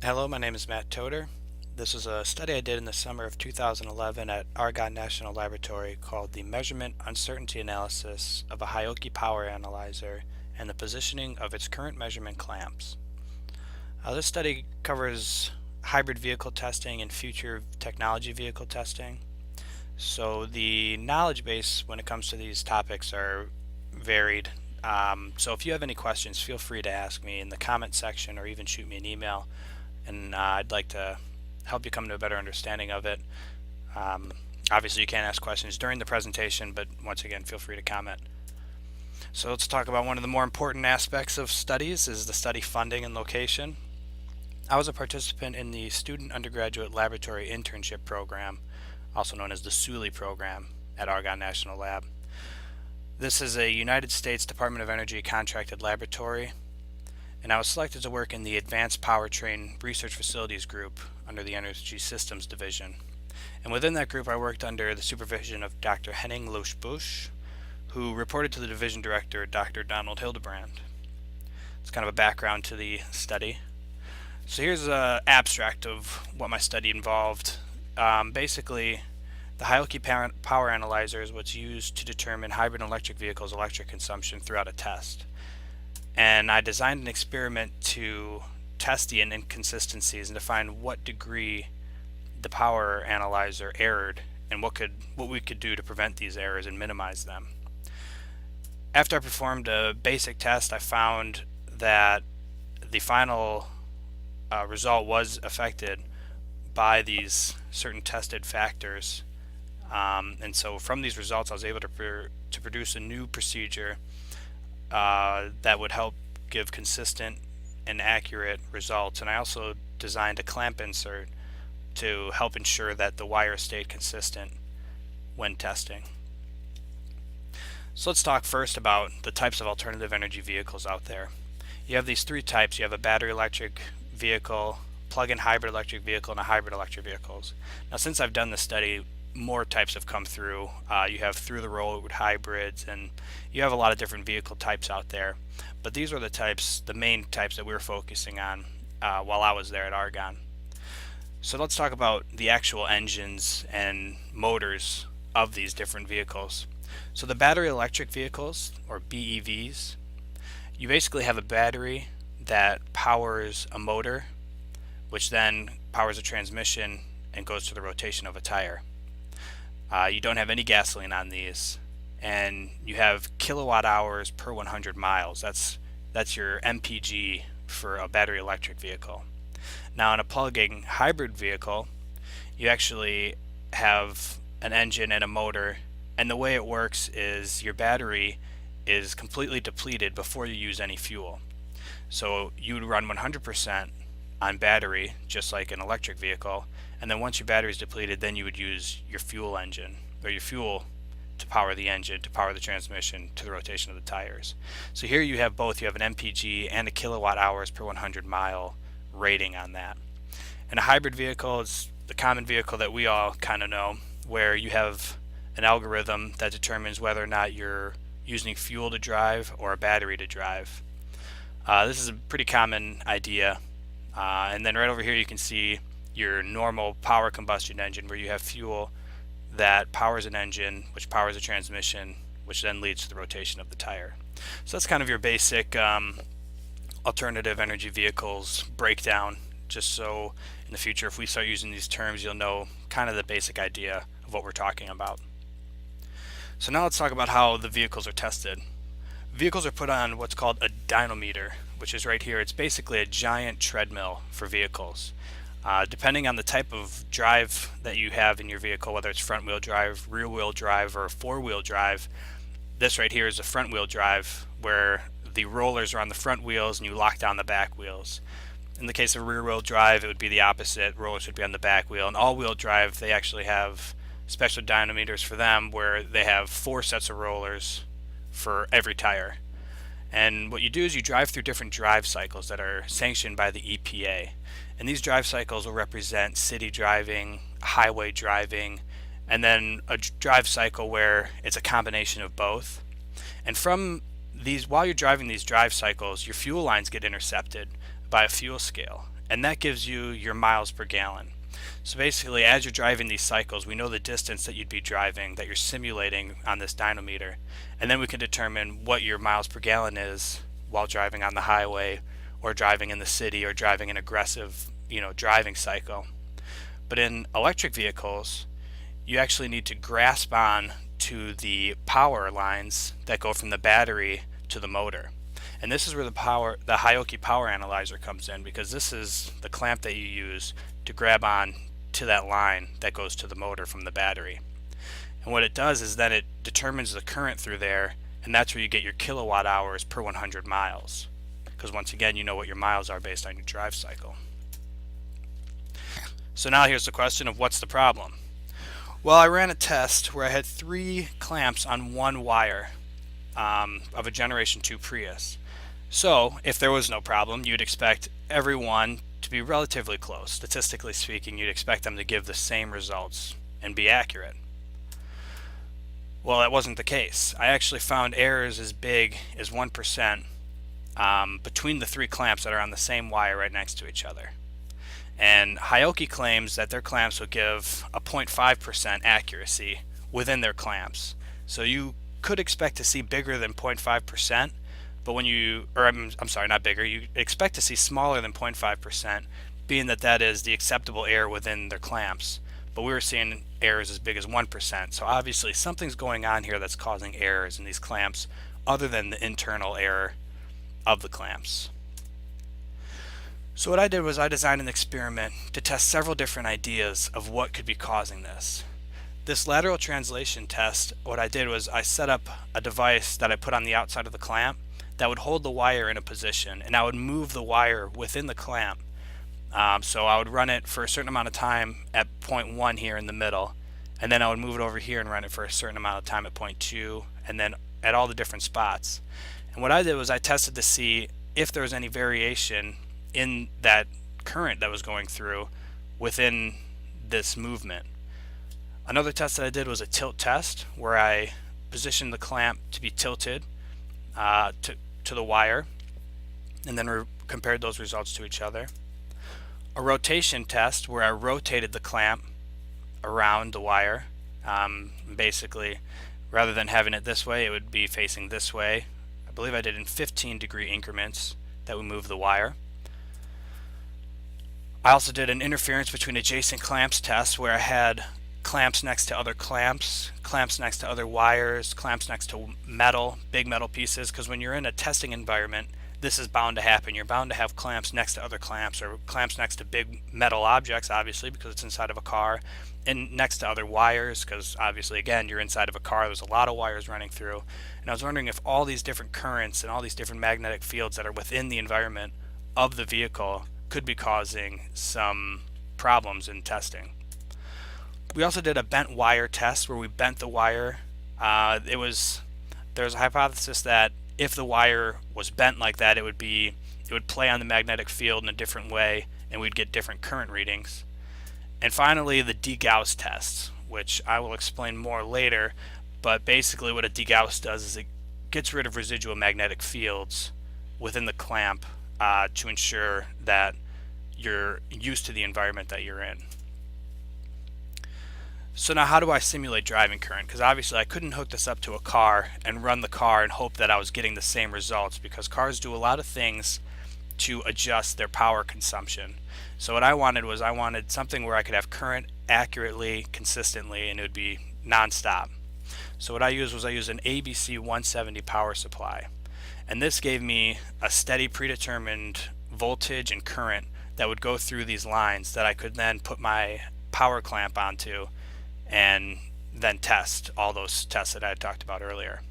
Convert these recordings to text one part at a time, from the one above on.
Hello, my name is Matt Toder. This is a study I did in the summer of 2011 at Argonne National Laboratory called the Measurement Uncertainty Analysis of a Hioki Power Analyzer and the Positioning of its Current Measurement Clamps. This study covers hybrid vehicle testing and future technology vehicle testing. So the knowledge base when it comes to these topics are varied. So if you have any questions, feel free to ask me in the comment section or even shoot me an email, and I'd like to help you come to a better understanding of it. Um, Obviously, you can't ask questions during the presentation, but once again, feel free to comment. So let's talk about one of the more important aspects of studies is the study funding and location. I was a participant in the Student Undergraduate Laboratory Internship Program, also known as the SULI program at Argonne National Lab. This is a United States Department of Energy contracted laboratory, and I was selected to work in the Advanced Powertrain Research Facilities Group under the Energy Systems Division. And within that group, I worked under the supervision of Dr. Henning Loesch-Busch, who reported to the division director, Dr. Donald Hildebrand. It's kind of a background to the study. So here's an abstract of what my study involved. Basically, the Hioki power analyzer is what's used to determine hybrid electric vehicles' electric consumption throughout a test. And I designed an experiment to test the inconsistencies and to find what degree the power analyzer erred and what we could do to prevent these errors and minimize them. After I performed a basic test, I found that the final result was affected by these certain tested factors. And so from these results, I was able to produce a new procedure that would help give consistent and accurate results. And I also designed a clamp insert to help ensure that the wire stayed consistent when testing. So let's talk first about the types of alternative energy vehicles out there. You have these three types. You have a battery electric vehicle, plug-in hybrid electric vehicle, and a hybrid electric vehicles. Now, since I've done this study, more types have come through. You have through-the-road hybrids, and you have a lot of different vehicle types out there. But these were the main types that we were focusing on while I was there at Argonne. So let's talk about the actual engines and motors of these different vehicles. So the battery electric vehicles, or BEVs, you basically have a battery that powers a motor, which then powers a transmission and goes to the rotation of a tire. You don't have any gasoline on these, and you have kilowatt hours per 100 miles. That's your MPG for a battery electric vehicle. Now, in a plug-in hybrid vehicle, you actually have an engine and a motor, and the way it works is your battery is completely depleted before you use any fuel. So you would run 100% on battery, just like an electric vehicle, and then once your battery is depleted, then you would use your fuel engine, or your fuel to power the engine, to power the transmission, to the rotation of the tires. So here you have both. You have an MPG and a kilowatt hours per 100 mile rating on that. And a hybrid vehicle is the common vehicle that we all kind of know, where you have an algorithm that determines whether or not you're using fuel to drive or a battery to drive. This is a pretty common idea. And then right over here you can see your normal power combustion engine, where you have fuel that powers an engine, which powers a transmission, which then leads to the rotation of the tire. So that's kind of your basic alternative energy vehicles breakdown, just so in the future if we start using these terms you'll know kind of the basic idea of what we're talking about. So now let's talk about how the vehicles are tested. Vehicles are put on what's called a dynamometer, which is right here. It's basically a giant treadmill for vehicles. Depending on the type of drive that you have in your vehicle, whether it's front wheel drive, rear wheel drive, or four wheel drive, this right here is a front wheel drive where the rollers are on the front wheels and you lock down the back wheels. In the case of rear wheel drive, it would be the opposite. Rollers would be on the back wheel. And all wheel drive, they actually have special dynamometers for them where they have 4 sets of rollers for every tire. And what you do is you drive through different drive cycles that are sanctioned by the EPA. And these drive cycles will represent city driving, highway driving, and then a drive cycle where it's a combination of both. And from these, while you're driving these drive cycles, your fuel lines get intercepted by a fuel scale. and that gives you your miles per gallon. So basically, as you're driving these cycles, we know the distance that you'd be driving, that you're simulating on this dynometer, and then we can determine what your miles per gallon is while driving on the highway or driving in the city or driving an aggressive, driving cycle. But in electric vehicles, you actually need to grasp on to the power lines that go from the battery to the motor. And this is where the Hioki power analyzer comes in, because this is the clamp that you use to grab on to that line that goes to the motor from the battery. And what it does is then it determines the current through there, and that's where you get your kilowatt hours per 100 miles. Because once again, you know what your miles are based on your drive cycle. So now here's the question of what's the problem? Well, I ran a test where I had 3 clamps on one wire of a Generation 2 Prius. So if there was no problem, you'd expect everyone to be relatively close. Statistically speaking, you'd expect them to give the same results and be accurate. Well, that wasn't the case. I actually found errors as big as 1% between the 3 clamps that are on the same wire right next to each other. And Hioki claims that their clamps will give a 0.5% accuracy within their clamps. So you could expect to see bigger than 0.5%, but when you, or I'm sorry, not bigger, you expect to see smaller than 0.5%, being that is the acceptable error within their clamps. But we were seeing errors as big as 1%. So obviously something's going on here that's causing errors in these clamps other than the internal error of the clamps. So what I did was I designed an experiment to test several different ideas of what could be causing this. This lateral translation test, what I did was I set up a device that I put on the outside of the clamp that would hold the wire in a position, and I would move the wire within the clamp. So I would run it for a certain amount of time at point 1 here in the middle, and then I would move it over here and run it for a certain amount of time at point 2, and then at all the different spots. And what I did was I tested to see if there was any variation in that current that was going through within this movement. Another test that I did was a tilt test, where I positioned the clamp to be tilted to the wire, and then compared those results to each other. A rotation test, where I rotated the clamp around the wire. Basically, rather than having it this way, it would be facing this way. I believe I did in 15-degree increments that would move the wire. I also did an interference between adjacent clamps test, where I had clamps next to other clamps, clamps next to other wires, clamps next to metal, big metal pieces, because when you're in a testing environment, this is bound to happen. You're bound to have clamps next to other clamps, or clamps next to big metal objects, obviously, because it's inside of a car, and next to other wires, because obviously, again, you're inside of a car, there's a lot of wires running through. And I was wondering if all these different currents and all these different magnetic fields that are within the environment of the vehicle could be causing some problems in testing. We also did a bent wire test, where we bent the wire. There's a hypothesis that if the wire was bent like that, it would play on the magnetic field in a different way, and we'd get different current readings. And finally, the degauss test, which I will explain more later, but basically what a degauss does is it gets rid of residual magnetic fields within the clamp to ensure that you're used to the environment that you're in. So now how do I simulate driving current? Because obviously I couldn't hook this up to a car and run the car and hope that I was getting the same results, because cars do a lot of things to adjust their power consumption. So what I wanted was something where I could have current accurately, consistently, and it would be non-stop. So what I used was an ABC 170 power supply. And this gave me a steady predetermined voltage and current that would go through these lines that I could then put my power clamp onto and then test all those tests that I had talked about earlier.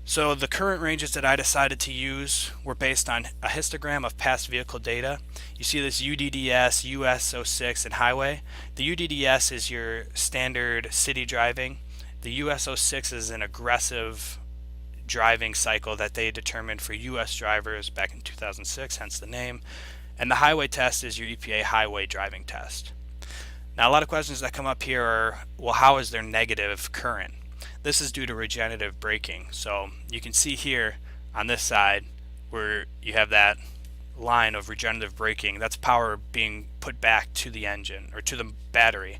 So the current ranges that I decided to use were based on a histogram of past vehicle data. You see this UDDS, US06, and highway. The UDDS is your standard city driving. The US06 is an aggressive driving cycle that they determined for US drivers back in 2006, hence the name. And the highway test is your EPA highway driving test. Now, a lot of questions that come up here are, well, how is there negative current? This is due to regenerative braking. So you can see here on this side where you have that line of regenerative braking, that's power being put back to the engine or to the battery.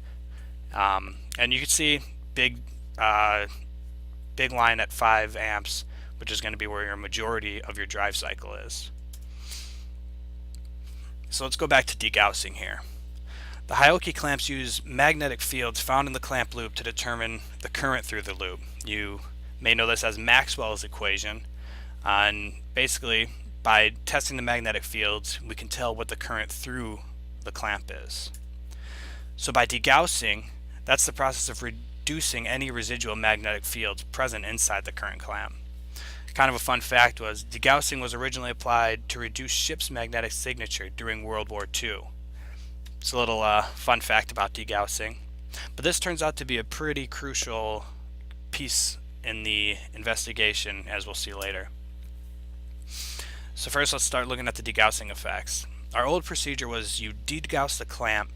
And you can see big line at 5 amps, which is going to be where your majority of your drive cycle is. So let's go back to degaussing here. The Hioki clamps use magnetic fields found in the clamp loop to determine the current through the loop. You may know this as Maxwell's equation, and basically by testing the magnetic fields we can tell what the current through the clamp is. So by degaussing, that's the process of reducing any residual magnetic fields present inside the current clamp. Kind of a fun fact was degaussing was originally applied to reduce ships' magnetic signature during World War II. It's a little fun fact about degaussing. But this turns out to be a pretty crucial piece in the investigation, as we'll see later. So first let's start looking at the degaussing effects. Our old procedure was you degauss the clamp,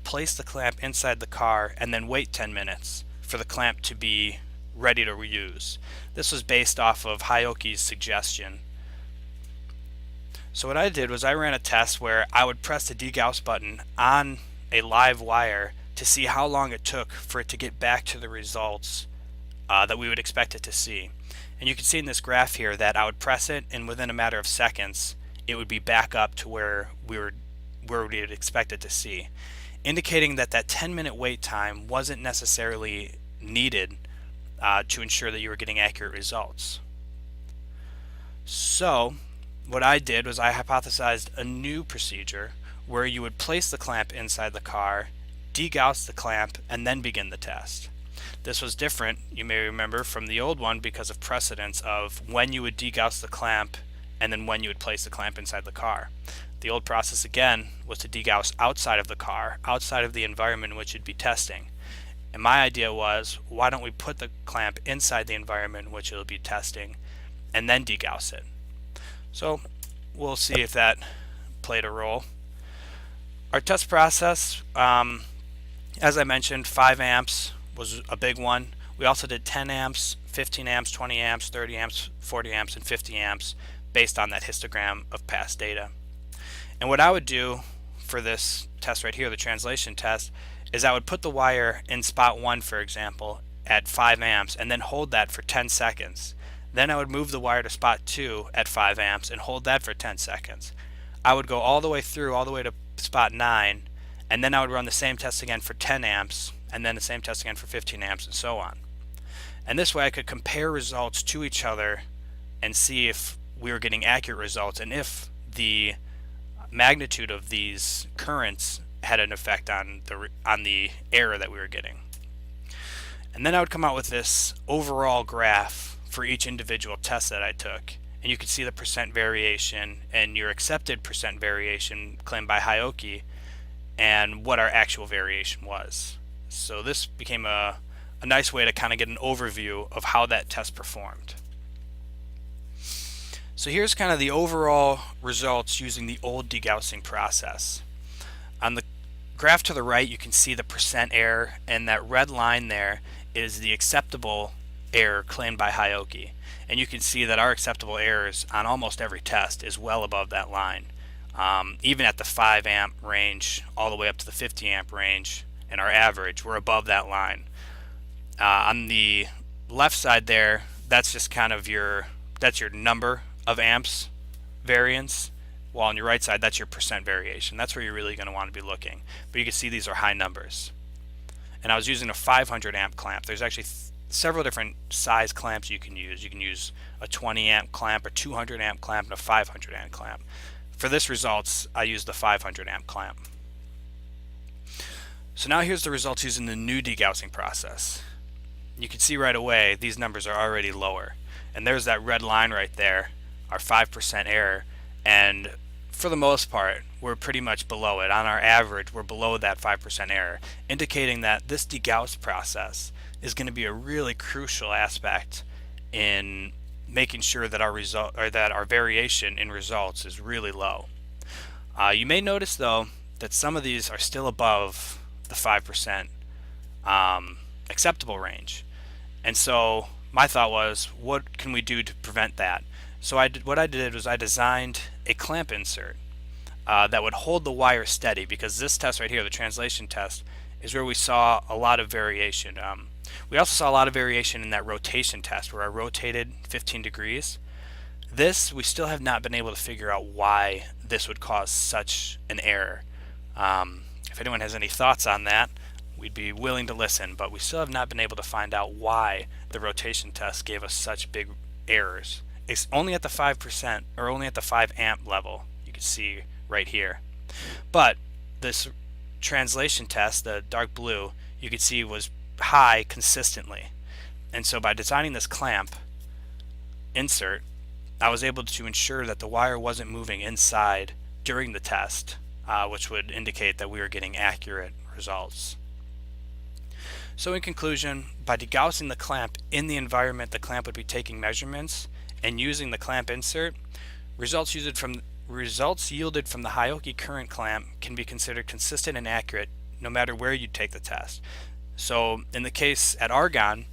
place the clamp inside the car, and then wait 10 minutes for the clamp to be ready to reuse. This was based off of Hioki's suggestion. So what I did was I ran a test where I would press the degauss button on a live wire to see how long it took for it to get back to the results that we would expect it to see. And you can see in this graph here that I would press it, and within a matter of seconds it would be back up to where we would expect it to see, indicating that that 10-minute wait time wasn't necessarily needed to ensure that you were getting accurate results. So what I did was I hypothesized a new procedure where you would place the clamp inside the car, degauss the clamp, and then begin the test. This was different, you may remember, from the old one because of precedence of when you would degauss the clamp and then when you would place the clamp inside the car. The old process again was to degauss outside of the car, outside of the environment in which you'd be testing. And my idea was, why don't we put the clamp inside the environment in which it'll be testing and then degauss it? So we'll see if that played a role. Our test process, as I mentioned, 5 amps was a big one. We also did 10 amps, 15 amps, 20 amps, 30 amps, 40 amps, and 50 amps based on that histogram of past data. And what I would do for this test right here, the translation test, is I would put the wire in spot 1, for example, at 5 amps and then hold that for 10 seconds. Then I would move the wire to spot 2 at 5 amps and hold that for 10 seconds. I would go all the way through, all the way to spot 9, and then I would run the same test again for 10 amps and then the same test again for 15 amps and so on. And this way I could compare results to each other and see if we were getting accurate results and if the magnitude of these currents had an effect on the error that we were getting. And then I would come out with this overall graph for each individual test that I took, and you could see the percent variation and your accepted percent variation claimed by Hioki and what our actual variation was. So this became a nice way to kind of get an overview of how that test performed. So here's kind of the overall results using the old degaussing process. On the graph to the right you can see the percent error, and that red line there is the acceptable error claimed by Hioki. And you can see that our acceptable errors on almost every test is well above that line. Even at the 5 amp range all the way up to the 50 amp range and our average, we're above that line. On the left side there, that's just kind of your number of amps variance, while on your right side that's your percent variation. That's where you're really going to want to be looking. But you can see these are high numbers. And I was using a 500 amp clamp. There's actually several different size clamps you can use. You can use a 20 amp clamp, a 200 amp clamp, and a 500 amp clamp. For this results, I used the 500 amp clamp. So now here's the results using the new degaussing process. You can see right away these numbers are already lower. And there's that red line right there, our 5% error. And for the most part, we're pretty much below it. On our average, we're below that 5% error, indicating that this degauss process is going to be a really crucial aspect in making sure that our variation in results is really low. You may notice though that some of these are still above the 5% acceptable range, and so my thought was, what can we do to prevent that? So what I did was I designed a clamp insert that would hold the wire steady, because this test right here, the translation test, is where we saw a lot of variation. We also saw a lot of variation in that rotation test where I rotated 15 degrees. This, we still have not been able to figure out why this would cause such an error. If anyone has any thoughts on that, we'd be willing to listen, but we still have not been able to find out why the rotation test gave us such big errors. It's only at the 5% or only at the 5 amp level, you can see right here. But this translation test, the dark blue, you could see was high consistently. And so by designing this clamp insert, I was able to ensure that the wire wasn't moving inside during the test, which would indicate that we were getting accurate results. So in conclusion, by degaussing the clamp in the environment the clamp would be taking measurements and using the clamp insert, results yielded from the Hioki current clamp can be considered consistent and accurate no matter where you take the test. So in the case at Argonne,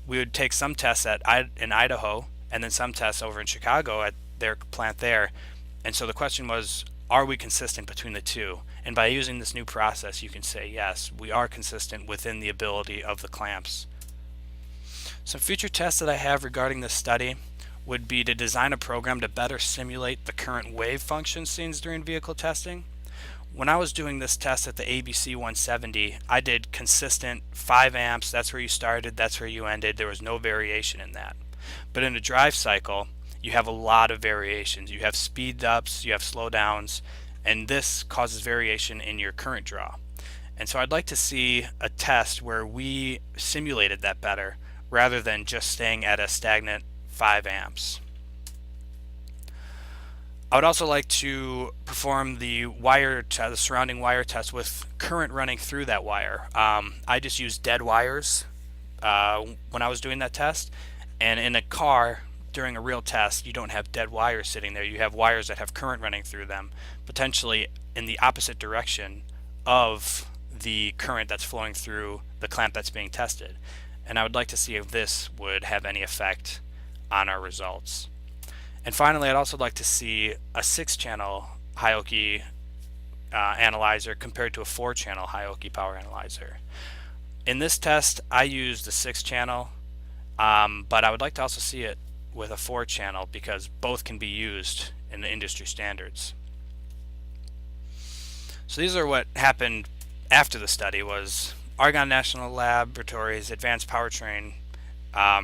we would take some tests in Idaho and then some tests over in Chicago at their plant there. And so the question was, are we consistent between the two? And by using this new process, you can say, yes, we are consistent within the ability of the clamps. Some future tests that I have regarding this study would be to design a program to better simulate the current wave function seen during vehicle testing. When I was doing this test at the ABC 170, I did consistent 5 amps. That's where you started, that's where you ended. There was no variation in that. But in a drive cycle, you have a lot of variations. You have speed ups, you have slowdowns, and this causes variation in your current draw. And so I'd like to see a test where we simulated that better rather than just staying at a stagnant 5 amps. I would also like to perform the surrounding wire test with current running through that wire. I just used dead wires when I was doing that test, and in a car during a real test you don't have dead wires sitting there. You have wires that have current running through them, potentially in the opposite direction of the current that's flowing through the clamp that's being tested. And I would like to see if this would have any effect on our results. And finally, I'd also like to see a 6-channel Hioki analyzer compared to a 4-channel Hioki power analyzer. In this test, I used the 6-channel, but I would like to also see it with a 4-channel because both can be used in the industry standards. So these are what happened after the study. Was Argonne National Laboratory's Advanced Powertrain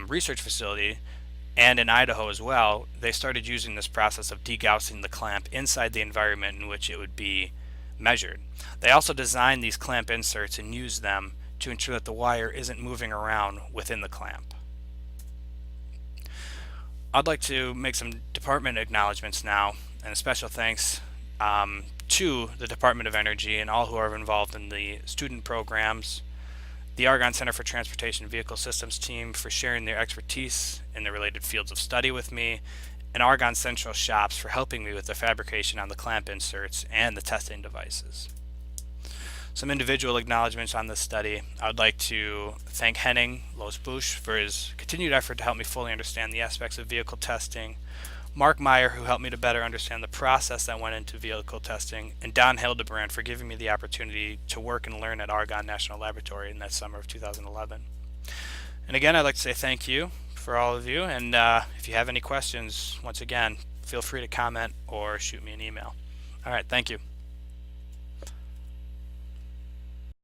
research facility, and in Idaho as well, they started using this process of degaussing the clamp inside the environment in which it would be measured. They also designed these clamp inserts and used them to ensure that the wire isn't moving around within the clamp. I'd like to make some department acknowledgments now, and a special thanks to the Department of Energy and all who are involved in the student programs, the Argonne Center for Transportation Vehicle Systems team for sharing their expertise in the related fields of study with me, and Argonne Central Shops for helping me with the fabrication on the clamp inserts and the testing devices. Some individual acknowledgments on this study. I would like to thank Henning Losbusch for his continued effort to help me fully understand the aspects of vehicle testing, Mark Meyer, who helped me to better understand the process that went into vehicle testing, and Don Hildebrand for giving me the opportunity to work and learn at Argonne National Laboratory in that summer of 2011. And again, I'd like to say thank you for all of you, and if you have any questions, once again, feel free to comment or shoot me an email. All right, thank you.